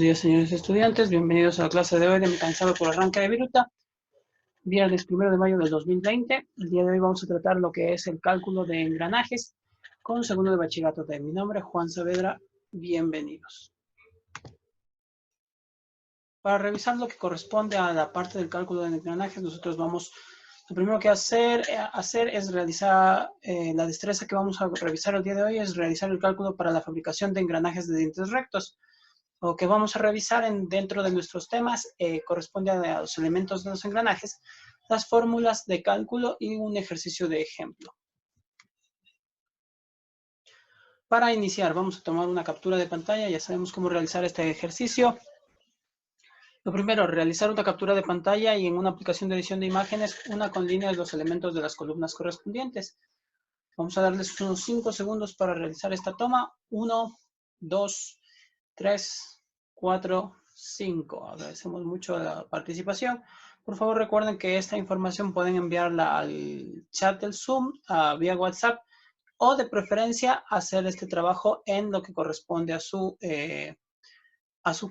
días, señores estudiantes. Bienvenidos a la clase de hoy de Mecanizado por Arranque de Viruta. Viernes 1 de mayo del 2020. El día de hoy vamos a tratar lo que es el cálculo de engranajes con segundo de bachillerato D. Mi nombre es Juan Saavedra. Bienvenidos. Para revisar lo que corresponde a la parte del cálculo de engranajes, nosotros vamos... Lo primero que hacer es realizar la destreza que vamos a revisar el día de hoy, es realizar el cálculo para la fabricación de engranajes de dientes rectos. Lo que vamos a revisar dentro de nuestros temas corresponde a los elementos de los engranajes, las fórmulas de cálculo y un ejercicio de ejemplo. Para iniciar, vamos a tomar una captura de pantalla. Ya sabemos cómo realizar este ejercicio. Lo primero, realizar una captura de pantalla y en una aplicación de edición de imágenes, una con líneas de los elementos de las columnas correspondientes. Vamos a darles unos 5 segundos para realizar esta toma. 1, 2, 3, 4, 5. Agradecemos mucho la participación. Por favor, recuerden que esta información pueden enviarla al chat del Zoom, vía WhatsApp, o de preferencia hacer este trabajo en lo que corresponde a su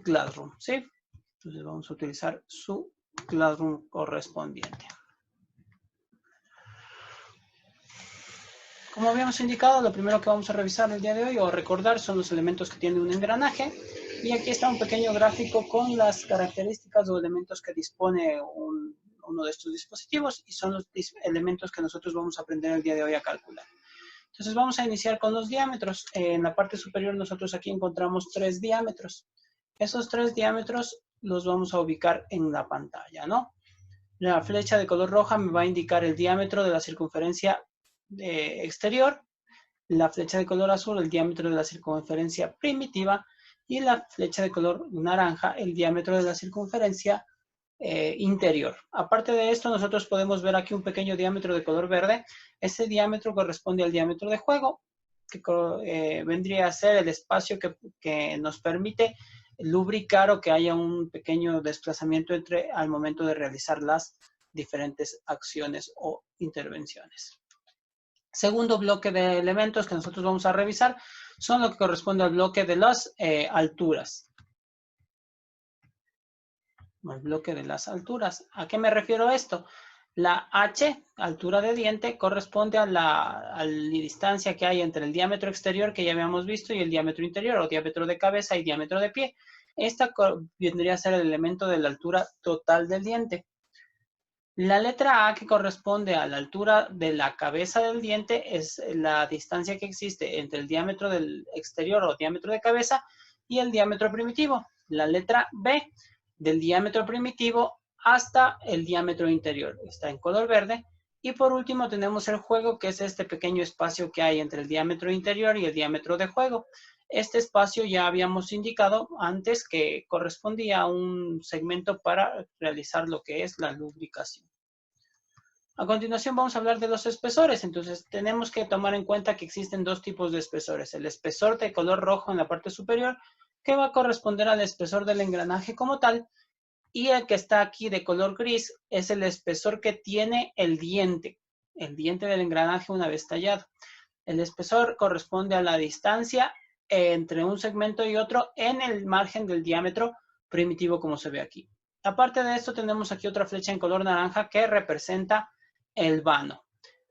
Classroom, ¿sí? Entonces vamos a utilizar su Classroom correspondiente. Como habíamos indicado, lo primero que vamos a revisar el día de hoy o recordar son los elementos que tiene un engranaje. Y aquí está un pequeño gráfico con las características o elementos que dispone uno de estos dispositivos y son los elementos que nosotros vamos a aprender el día de hoy a calcular. Entonces vamos a iniciar con los diámetros. En la parte superior nosotros aquí encontramos 3 diámetros. Esos 3 diámetros los vamos a ubicar en la pantalla, ¿no? La flecha de color roja me va a indicar el diámetro de la circunferencia exterior, la flecha de color azul, el diámetro de la circunferencia primitiva, y la flecha de color naranja, el diámetro de la circunferencia interior. Aparte de esto, nosotros podemos ver aquí un pequeño diámetro de color verde. Ese diámetro corresponde al diámetro de juego, que vendría a ser el espacio que nos permite lubricar o que haya un pequeño desplazamiento al momento de realizar las diferentes acciones o intervenciones. Segundo bloque de elementos que nosotros vamos a revisar son lo que corresponde al bloque de las alturas. El bloque de las alturas. ¿A qué me refiero esto? La H, altura de diente, corresponde a la distancia que hay entre el diámetro exterior que ya habíamos visto y el diámetro interior, o diámetro de cabeza y diámetro de pie. Esta vendría a ser el elemento de la altura total del diente. La letra A, que corresponde a la altura de la cabeza del diente, es la distancia que existe entre el diámetro del exterior o diámetro de cabeza y el diámetro primitivo. La letra B, del diámetro primitivo hasta el diámetro interior, está en color verde. Y por último tenemos el juego, que es este pequeño espacio que hay entre el diámetro interior y el diámetro de juego. Este espacio ya habíamos indicado antes que correspondía a un segmento para realizar lo que es la lubricación. A continuación vamos a hablar de los espesores. Entonces tenemos que tomar en cuenta que existen dos tipos de espesores. El espesor de color rojo en la parte superior, que va a corresponder al espesor del engranaje como tal, y el que está aquí de color gris es el espesor que tiene el diente del engranaje una vez tallado. El espesor corresponde a la distancia entre un segmento y otro en el margen del diámetro primitivo, como se ve aquí. Aparte de esto, tenemos aquí otra flecha en color naranja que representa el vano.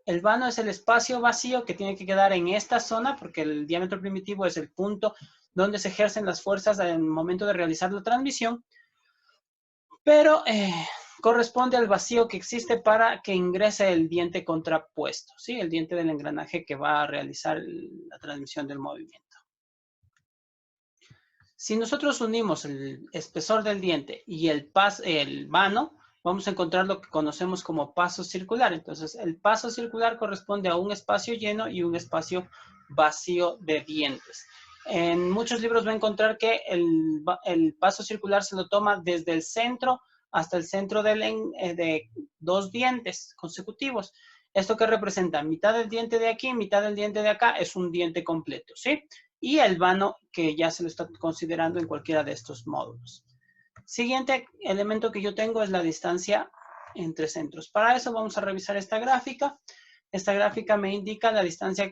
El vano es el espacio vacío que tiene que quedar en esta zona, porque el diámetro primitivo es el punto donde se ejercen las fuerzas en el momento de realizar la transmisión, pero corresponde al vacío que existe para que ingrese el diente contrapuesto, ¿sí? El diente del engranaje que va a realizar la transmisión del movimiento. Si nosotros unimos el espesor del diente y el vano, vamos a encontrar lo que conocemos como paso circular. Entonces, el paso circular corresponde a un espacio lleno y un espacio vacío de dientes. En muchos libros va a encontrar que el paso circular se lo toma desde el centro hasta el centro de 2 dientes consecutivos. ¿Esto qué representa? Mitad del diente de aquí, mitad del diente de acá, es un diente completo, ¿sí? Y el vano, que ya se lo está considerando en cualquiera de estos módulos. Siguiente elemento que yo tengo es la distancia entre centros. Para eso vamos a revisar esta gráfica. Esta gráfica me indica la distancia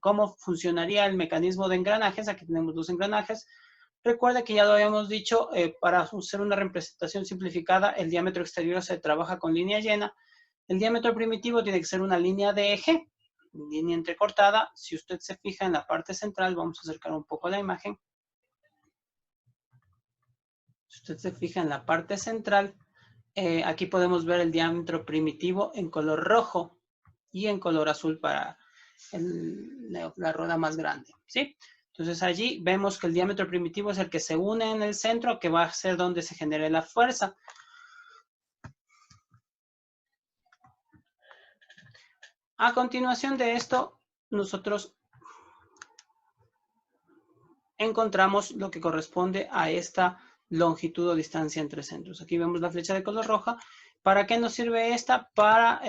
cómo funcionaría el mecanismo de engranajes. Aquí tenemos 2 engranajes. Recuerde que ya lo habíamos dicho, para hacer una representación simplificada, el diámetro exterior se trabaja con línea llena. El diámetro primitivo tiene que ser una línea de eje, línea entrecortada. Si usted se fija en la parte central, vamos a acercar un poco la imagen. Si usted se fija en la parte central, aquí podemos ver el diámetro primitivo en color rojo y en color azul para la rueda más grande, ¿sí? Entonces allí vemos que el diámetro primitivo es el que se une en el centro, que va a ser donde se genere la fuerza. A continuación de esto, nosotros encontramos lo que corresponde a esta longitud o distancia entre centros. Aquí vemos la flecha de color roja. ¿Para qué nos sirve esta? Para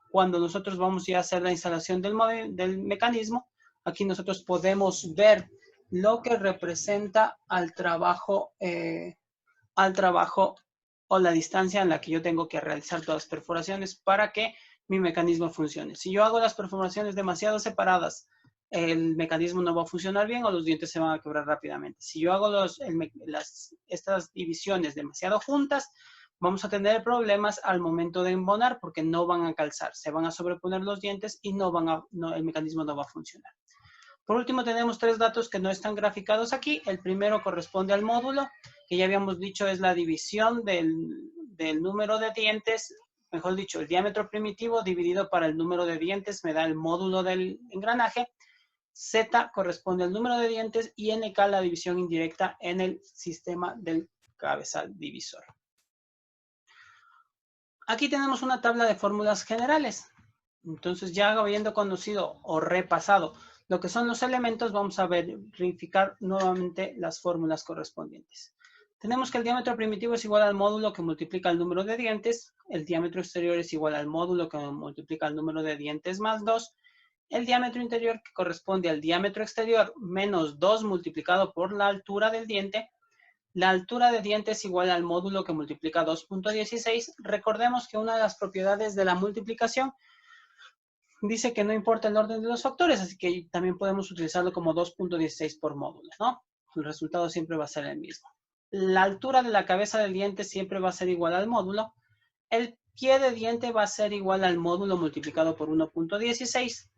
cuando nosotros vamos ya a hacer la instalación del mecanismo, aquí nosotros podemos ver lo que representa al trabajo o la distancia en la que yo tengo que realizar todas las perforaciones para que mi mecanismo funcione. Si yo hago las perforaciones demasiado separadas, el mecanismo no va a funcionar bien o los dientes se van a quebrar rápidamente. Si yo hago estas divisiones demasiado juntas, vamos a tener problemas al momento de embonar porque no van a calzar, se van a sobreponer los dientes y el mecanismo no va a funcionar. Por último, tenemos tres datos que no están graficados aquí. El primero corresponde al módulo, que ya habíamos dicho es la división del número de dientes, mejor dicho, el diámetro primitivo dividido para el número de dientes me da el módulo del engranaje. Z corresponde al número de dientes y NK la división indirecta en el sistema del cabezal divisor. Aquí tenemos una tabla de fórmulas generales. Entonces, ya habiendo conocido o repasado lo que son los elementos, vamos a verificar nuevamente las fórmulas correspondientes. Tenemos que el diámetro primitivo es igual al módulo que multiplica el número de dientes. El diámetro exterior es igual al módulo que multiplica el número de dientes más 2. El diámetro interior, que corresponde al diámetro exterior menos 2 multiplicado por la altura del diente. La altura de diente es igual al módulo que multiplica 2.16. Recordemos que una de las propiedades de la multiplicación dice que no importa el orden de los factores, así que también podemos utilizarlo como 2.16 por módulo, ¿no? El resultado siempre va a ser el mismo. La altura de la cabeza del diente siempre va a ser igual al módulo. El pie de diente va a ser igual al módulo multiplicado por 1.16.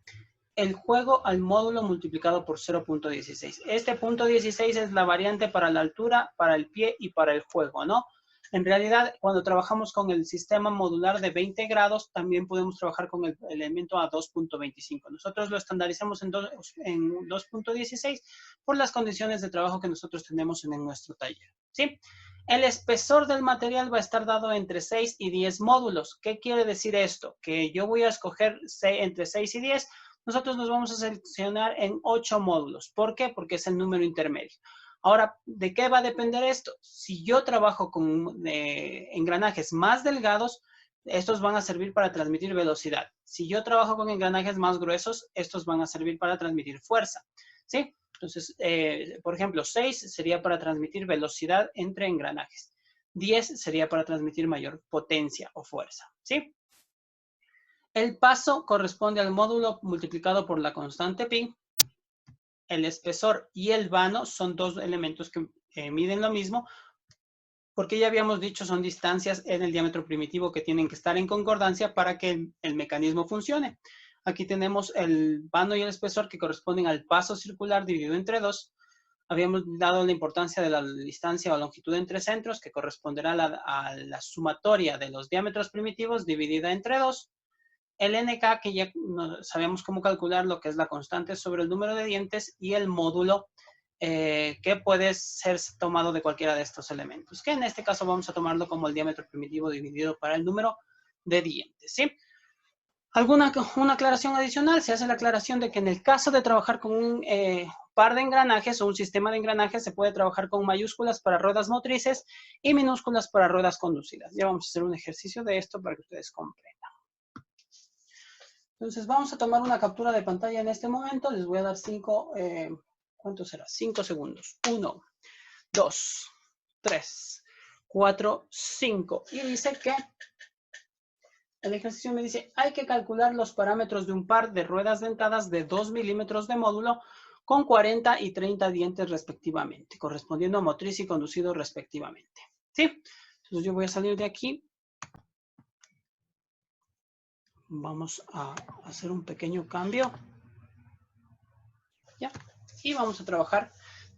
El juego al módulo multiplicado por 0.16. Este punto 16 es la variante para la altura, para el pie y para el juego, ¿no? En realidad, cuando trabajamos con el sistema modular de 20 grados, también podemos trabajar con el elemento a 2.25. Nosotros lo estandarizamos en 2.16 por las condiciones de trabajo que nosotros tenemos en nuestro taller, ¿sí? El espesor del material va a estar dado entre 6 y 10 módulos. ¿Qué quiere decir esto? Que yo voy a escoger entre 6 y 10. Nosotros nos vamos a seleccionar en 8 módulos. ¿Por qué? Porque es el número intermedio. Ahora, ¿de qué va a depender esto? Si yo trabajo con engranajes más delgados, estos van a servir para transmitir velocidad. Si yo trabajo con engranajes más gruesos, estos van a servir para transmitir fuerza, ¿sí? Entonces, por ejemplo, 6 sería para transmitir velocidad entre engranajes. 10 sería para transmitir mayor potencia o fuerza, ¿sí? El paso corresponde al módulo multiplicado por la constante pi. El espesor y el vano son dos elementos que miden lo mismo, porque ya habíamos dicho son distancias en el diámetro primitivo que tienen que estar en concordancia para que el mecanismo funcione. Aquí tenemos el vano y el espesor que corresponden al paso circular dividido entre 2. Habíamos dado la importancia de la distancia o longitud entre centros, que corresponderá a la sumatoria de los diámetros primitivos dividida entre 2. El NK, que ya sabemos cómo calcular lo que es la constante sobre el número de dientes, y el módulo, que puede ser tomado de cualquiera de estos elementos, que en este caso vamos a tomarlo como el diámetro primitivo dividido para el número de dientes, ¿sí? Una aclaración adicional, se hace la aclaración de que en el caso de trabajar con un par de engranajes o un sistema de engranajes, se puede trabajar con mayúsculas para ruedas motrices y minúsculas para ruedas conducidas. Ya vamos a hacer un ejercicio de esto para que ustedes comprendan. Entonces vamos a tomar una captura de pantalla en este momento. Les voy a dar 5, ¿cuánto será? 5 segundos. 1, 2, 3, 4, 5. Y dice que el ejercicio me dice, hay que calcular los parámetros de un par de ruedas dentadas de 2 milímetros de módulo con 40 y 30 dientes respectivamente, correspondiendo a motriz y conducido respectivamente. ¿Sí? Entonces yo voy a salir de aquí. Vamos a hacer un pequeño cambio. ¿Ya? Y vamos a trabajar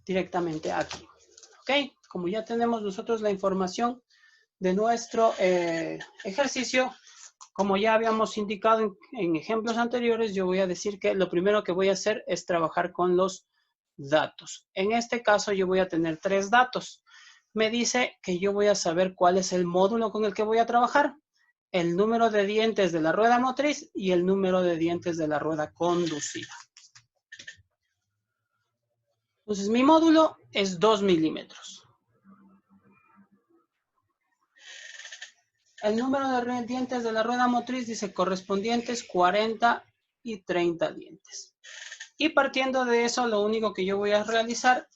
directamente aquí. ¿Ok? Como ya tenemos nosotros la información de nuestro ejercicio, como ya habíamos indicado en ejemplos anteriores, yo voy a decir que lo primero que voy a hacer es trabajar con los datos. En este caso yo voy a tener 3 datos. Me dice que yo voy a saber cuál es el módulo con el que voy a trabajar, el número de dientes de la rueda motriz y el número de dientes de la rueda conducida. Entonces mi módulo es 2 milímetros. El número de dientes de la rueda motriz dice correspondientes 40 y 30 dientes. Y partiendo de eso, lo único que yo voy a realizar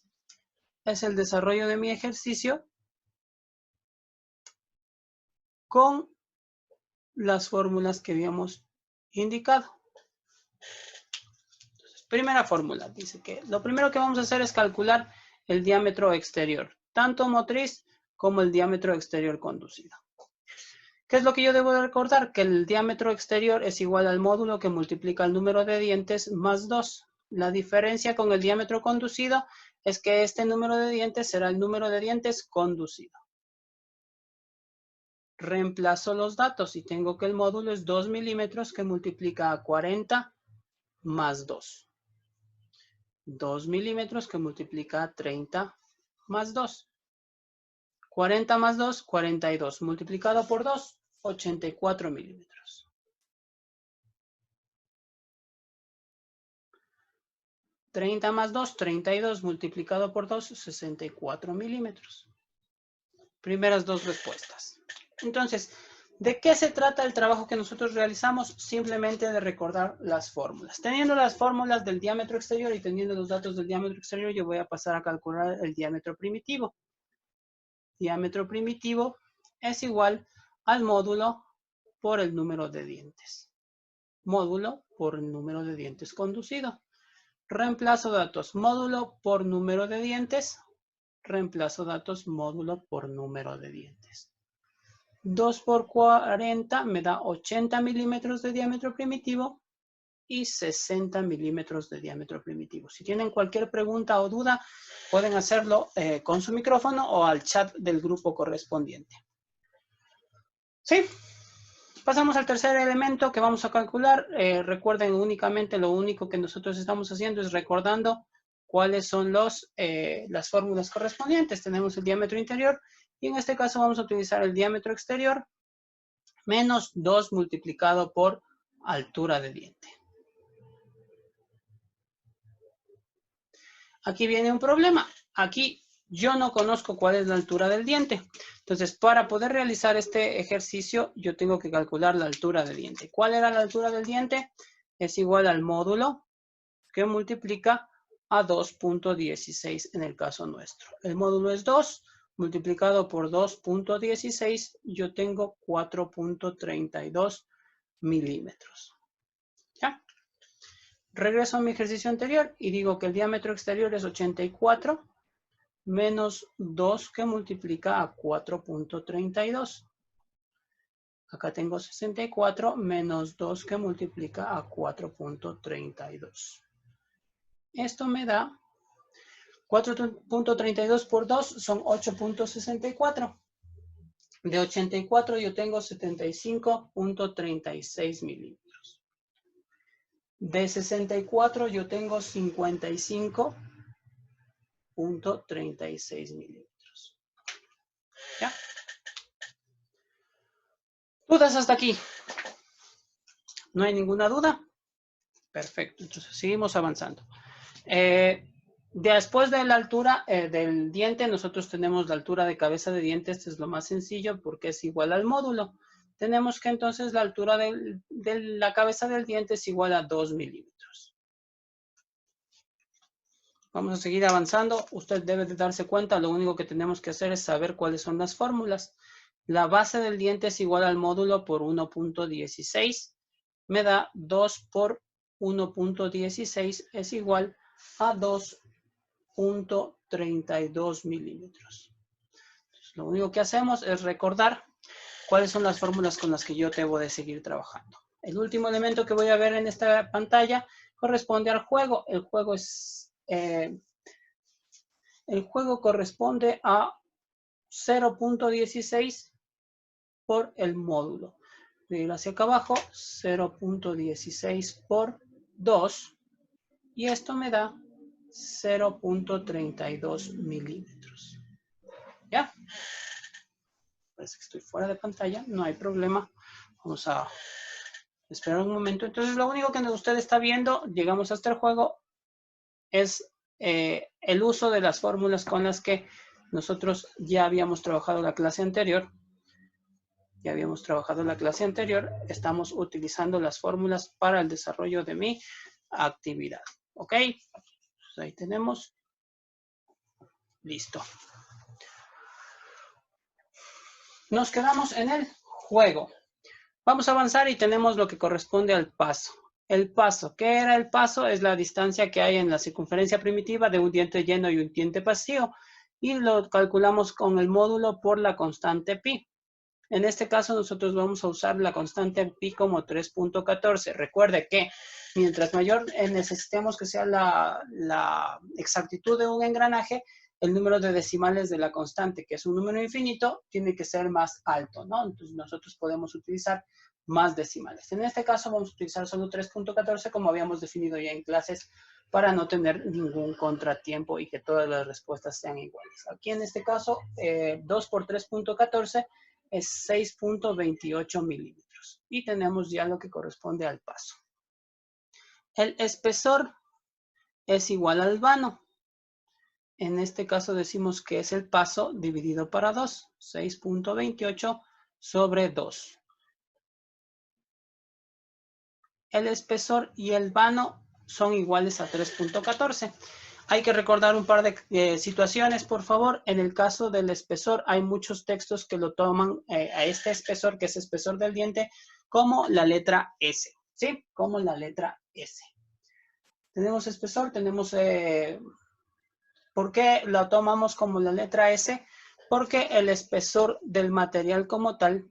es el desarrollo de mi ejercicio con las fórmulas que habíamos indicado. Entonces, primera fórmula dice que lo primero que vamos a hacer es calcular el diámetro exterior, tanto motriz como el diámetro exterior conducido. ¿Qué es lo que yo debo de recordar? Que el diámetro exterior es igual al módulo que multiplica el número de dientes más 2. La diferencia con el diámetro conducido es que este número de dientes será el número de dientes conducido. Reemplazo los datos y tengo que el módulo es 2 milímetros que multiplica a 40 más 2. 2 milímetros que multiplica a 30 más 2. 40 más 2, 42. Multiplicado por 2, 84 milímetros. 30 más 2, 32. Multiplicado por 2, 64 milímetros. Primeras dos respuestas. Entonces, ¿de qué se trata el trabajo que nosotros realizamos? Simplemente de recordar las fórmulas. Teniendo las fórmulas del diámetro exterior y teniendo los datos del diámetro exterior, yo voy a pasar a calcular el diámetro primitivo. Diámetro primitivo es igual al módulo por el número de dientes. Módulo por el número de dientes conducido. Reemplazo datos módulo por número de dientes. Reemplazo datos módulo por número de dientes. 2 por 40 me da 80 milímetros de diámetro primitivo y 60 milímetros de diámetro primitivo. Si tienen cualquier pregunta o duda, pueden hacerlo con su micrófono o al chat del grupo correspondiente. ¿Sí? Pasamos al tercer elemento que vamos a calcular. Recuerden únicamente, lo único que nosotros estamos haciendo es recordando cuáles son las fórmulas correspondientes. Tenemos el diámetro interior y en este caso vamos a utilizar el diámetro exterior menos 2 multiplicado por altura de diente. Aquí viene un problema. Aquí yo no conozco cuál es la altura del diente. Entonces, para poder realizar este ejercicio, yo tengo que calcular la altura del diente. ¿Cuál era la altura del diente? Es igual al módulo que multiplica a 2.16 en el caso nuestro. El módulo es 2, multiplicado por 2.16, yo tengo 4.32 milímetros. ¿Ya? Regreso a mi ejercicio anterior y digo que el diámetro exterior es 84 menos 2 que multiplica a 4.32. Acá tengo 64 menos 2 que multiplica a 4.32. Esto me da 4.32 por 2 son 8.64. De 84 yo tengo 75.36 milímetros. De 64 yo tengo 55.36 milímetros. ¿Ya? ¿Dudas hasta aquí? ¿No hay ninguna duda? Perfecto, entonces seguimos avanzando. Después de la altura del diente, nosotros tenemos la altura de cabeza de diente. Este es lo más sencillo porque es igual al módulo. Tenemos que entonces la altura de la cabeza del diente es igual a 2 milímetros. Vamos a seguir avanzando. Usted debe de darse cuenta, lo único que tenemos que hacer es saber cuáles son las fórmulas. La base del diente es igual al módulo por 1.16. Me da 2 por 1.16 es igual a 2.32 milímetros. Entonces, lo único que hacemos es recordar cuáles son las fórmulas con las que yo debo de seguir trabajando. El último elemento que voy a ver en esta pantalla corresponde al juego. El juego corresponde a 0.16 por el módulo. Voy a ir hacia acá abajo, 0.16 por 2, y esto me da 0.32 milímetros. ¿Ya? Parece que estoy fuera de pantalla, no hay problema. Vamos a esperar un momento. Entonces, lo único que usted está viendo, llegamos hasta el juego, es el uso de las fórmulas con las que nosotros ya habíamos trabajado la clase anterior. Estamos utilizando las fórmulas para el desarrollo de mi actividad. ¿Ok? Pues ahí tenemos. Listo. Nos quedamos en el juego. Vamos a avanzar y tenemos lo que corresponde al paso. El paso, ¿qué era el paso? Es la distancia que hay en la circunferencia primitiva de un diente lleno y un diente vacío. Y lo calculamos con el módulo por la constante pi. En este caso nosotros vamos a usar la constante pi como 3.14. Recuerde que mientras mayor necesitemos que sea la exactitud de un engranaje, el número de decimales de la constante, que es un número infinito, tiene que ser más alto, ¿no? Entonces nosotros podemos utilizar más decimales. En este caso vamos a utilizar solo 3.14 como habíamos definido ya en clases para no tener ningún contratiempo y que todas las respuestas sean iguales. Aquí en este caso 2 por 3.14 es 6.28 milímetros. Y tenemos ya lo que corresponde al paso. El espesor es igual al vano. En este caso decimos que es el paso dividido para 2. 6.28 sobre 2. El espesor y el vano son iguales a 3.14. Hay que recordar un par de situaciones, por favor. En el caso del espesor, hay muchos textos que lo toman a este espesor, que es espesor del diente, como la letra S, ¿sí? Como la letra S. Tenemos espesor, tenemos... ¿por qué lo tomamos como la letra S? Porque el espesor del material como tal,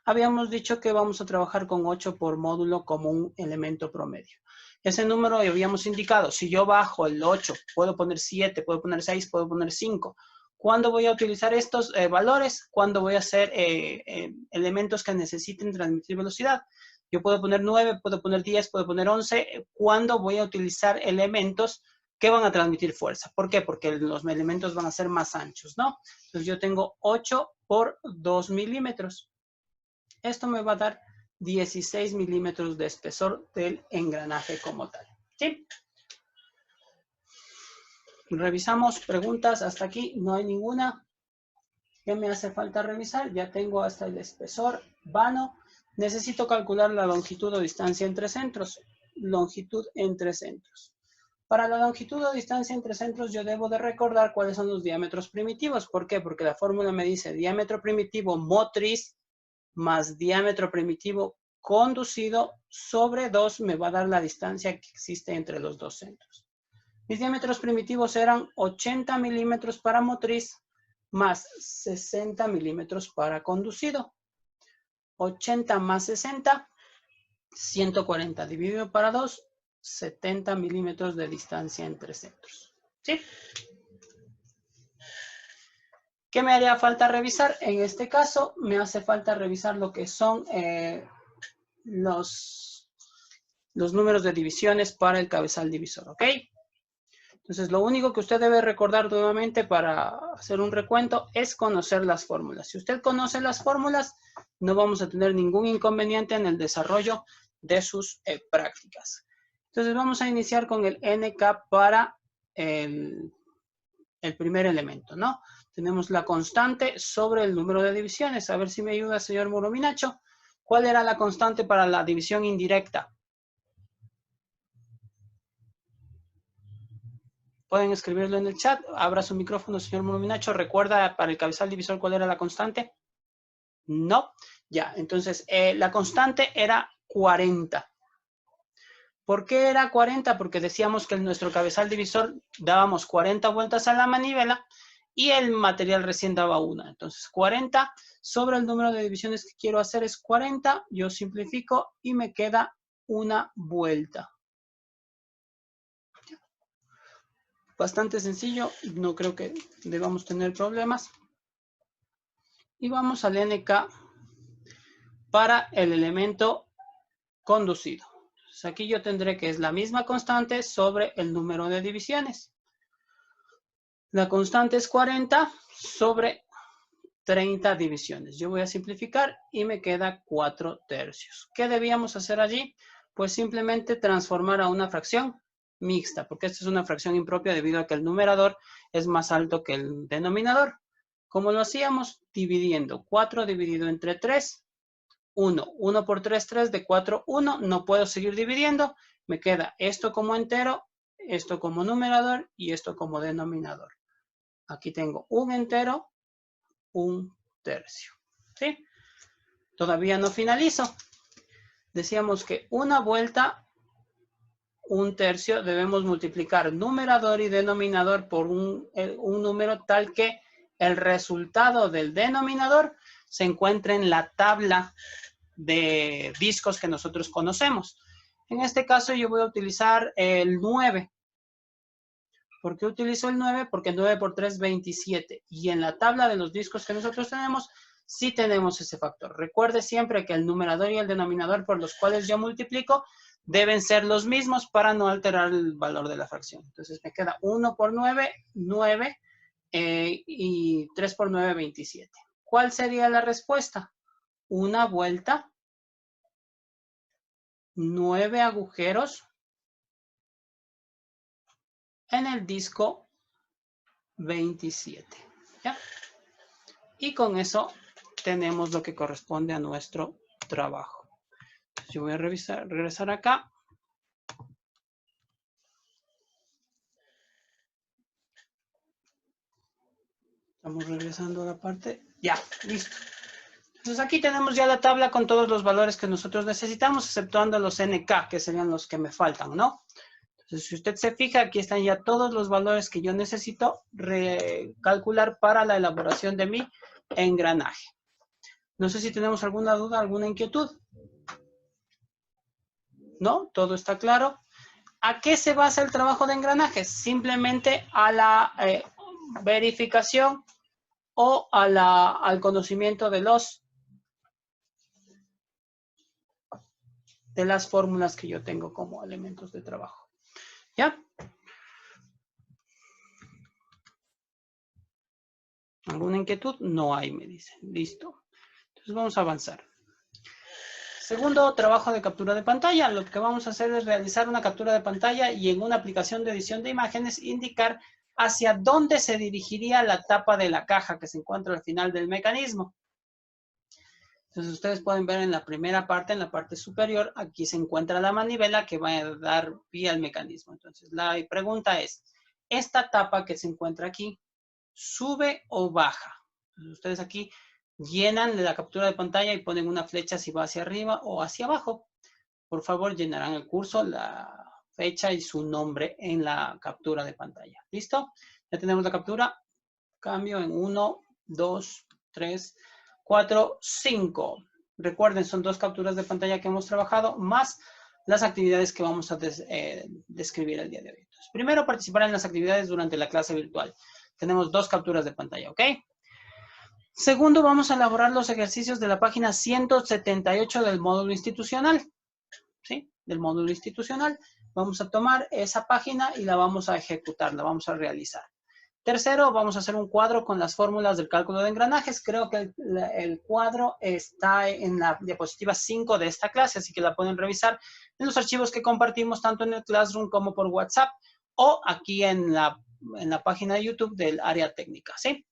habíamos dicho que vamos a trabajar con 8 por módulo como un elemento promedio. Ese número habíamos indicado, si yo bajo el 8, puedo poner 7, puedo poner 6, puedo poner 5. ¿Cuándo voy a utilizar estos valores? Cuando voy a hacer elementos que necesiten transmitir velocidad. Yo puedo poner 9, puedo poner 10, puedo poner 11. ¿Cuándo voy a utilizar elementos que van a transmitir fuerza? ¿Por qué? Porque los elementos van a ser más anchos, ¿no? Entonces yo tengo 8 por 2 milímetros. Esto me va a dar 16 milímetros de espesor del engranaje como tal. ¿Sí? Revisamos preguntas hasta aquí. No hay ninguna. ¿Qué me hace falta revisar? Ya tengo hasta el espesor vano. Necesito calcular la longitud o distancia entre centros. Longitud entre centros. Para la longitud o distancia entre centros yo debo de recordar cuáles son los diámetros primitivos. ¿Por qué? Porque la fórmula me dice diámetro primitivo motriz más diámetro primitivo conducido sobre 2 me va a dar la distancia que existe entre los dos centros. Mis diámetros primitivos eran 80 milímetros para motriz más 60 milímetros para conducido. 80 más 60, 140 dividido para 2, 70 milímetros de distancia entre centros. ¿Sí? ¿Qué me haría falta revisar? En este caso, me hace falta revisar lo que son los números de divisiones para el cabezal divisor, ¿ok? Entonces, lo único que usted debe recordar nuevamente para hacer un recuento es conocer las fórmulas. Si usted conoce las fórmulas, no vamos a tener ningún inconveniente en el desarrollo de sus prácticas. Entonces, vamos a iniciar con el NK para el primer elemento, ¿no? Tenemos la constante sobre el número de divisiones. A ver si me ayuda, señor Murominacho. ¿Cuál era la constante para la división indirecta? Pueden escribirlo en el chat. Abra su micrófono, señor Murominacho. ¿Recuerda para el cabezal divisor cuál era la constante? No. Ya, entonces la constante era 40. ¿Por qué era 40? Porque decíamos que en nuestro cabezal divisor dábamos 40 vueltas a la manivela y el material recién daba una. Entonces 40 sobre el número de divisiones que quiero hacer es 40. Yo simplifico y me queda una vuelta. Bastante sencillo, no creo que debamos tener problemas. Y vamos al NK para el elemento conducido. Entonces aquí yo tendré que es la misma constante sobre el número de divisiones. La constante es 40 sobre 30 divisiones. Yo voy a simplificar y me queda 4 tercios. ¿Qué debíamos hacer allí? Pues simplemente transformar a una fracción mixta, porque esta es una fracción impropia debido a que el numerador es más alto que el denominador. ¿Cómo lo hacíamos? Dividiendo 4 dividido entre 3, 1. 1 por 3, 3, de 4, 1. No puedo seguir dividiendo. Me queda esto como entero, esto como numerador y esto como denominador. Aquí tengo un entero, un tercio. ¿Sí? Todavía no finalizo. Decíamos que una vuelta, un tercio, debemos multiplicar numerador y denominador por un número tal que el resultado del denominador se encuentre en la tabla de discos que nosotros conocemos. En este caso yo voy a utilizar el 9. ¿Por qué utilizo el 9? Porque 9 por 3 es 27. Y en la tabla de los discos que nosotros tenemos, sí tenemos ese factor. Recuerde siempre que el numerador y el denominador por los cuales yo multiplico deben ser los mismos para no alterar el valor de la fracción. Entonces me queda 1 por 9, 9, y 3 por 9, 27. ¿Cuál sería la respuesta? Una vuelta, 9 agujeros en el disco 27. ¿Ya? Y con eso tenemos lo que corresponde a nuestro trabajo. Entonces yo voy a regresar acá. Estamos regresando a la parte. Ya, listo. Entonces aquí tenemos ya la tabla con todos los valores que nosotros necesitamos, exceptuando los NK, que serían los que me faltan, ¿no? Entonces, si usted se fija, aquí están ya todos los valores que yo necesito calcular para la elaboración de mi engranaje. No sé si tenemos alguna duda, alguna inquietud. ¿No? ¿Todo está claro? ¿A qué se basa el trabajo de engranajes? Simplemente a la verificación o al conocimiento de las fórmulas que yo tengo como elementos de trabajo. ¿Ya? ¿Alguna inquietud? No hay, me dicen. Listo. Entonces vamos a avanzar. Segundo trabajo de captura de pantalla. Lo que vamos a hacer es realizar una captura de pantalla y en una aplicación de edición de imágenes indicar hacia dónde se dirigiría la tapa de la caja que se encuentra al final del mecanismo. Entonces ustedes pueden ver en la primera parte, en la parte superior, aquí se encuentra la manivela que va a dar pie al mecanismo. Entonces la pregunta es, ¿esta tapa que se encuentra aquí sube o baja? Entonces, ustedes aquí llenan la captura de pantalla y ponen una flecha si va hacia arriba o hacia abajo. Por favor, llenarán el curso, la fecha y su nombre en la captura de pantalla. ¿Listo? Ya tenemos la captura. Cambio en 1, 2, 3, 4, 5. Recuerden, son 2 capturas de pantalla que hemos trabajado, más las actividades que vamos a describir el día de hoy. Entonces, primero, participar en las actividades durante la clase virtual. Tenemos 2 capturas de pantalla, ¿ok? Segundo, vamos a elaborar los ejercicios de la página 178 del módulo institucional. ¿Sí? Del módulo institucional. Vamos a tomar esa página y la vamos a ejecutar, la vamos a realizar. Tercero, vamos a hacer un cuadro con las fórmulas del cálculo de engranajes. Creo que el cuadro está en la diapositiva 5 de esta clase, así que la pueden revisar en los archivos que compartimos tanto en el Classroom como por WhatsApp o aquí en la página de YouTube del área técnica, ¿sí?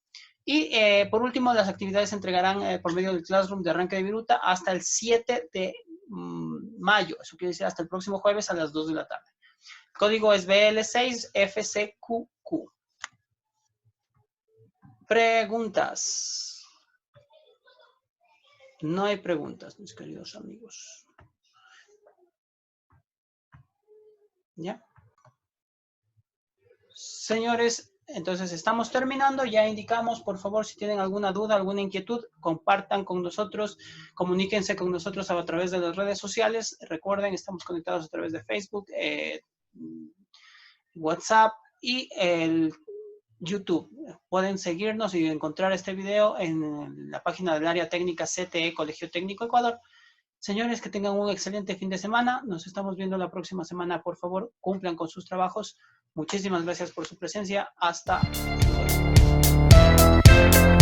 Y por último, las actividades se entregarán por medio del Classroom de Arranque de Viruta hasta el 7 de mayo. Eso quiere decir hasta el próximo jueves a las 2 de la tarde. El código es BL6FCQQ. Preguntas. No hay preguntas, mis queridos amigos. ¿Ya? Señores, entonces estamos terminando. Ya indicamos, por favor, si tienen alguna duda, alguna inquietud, compartan con nosotros, comuníquense con nosotros a través de las redes sociales. Recuerden, estamos conectados a través de Facebook, WhatsApp y el YouTube. Pueden seguirnos y encontrar este video en la página del área técnica CTE Colegio Técnico Ecuador. Señores, que tengan un excelente fin de semana. Nos estamos viendo la próxima semana. Por favor, cumplan con sus trabajos. Muchísimas gracias por su presencia. Hasta luego.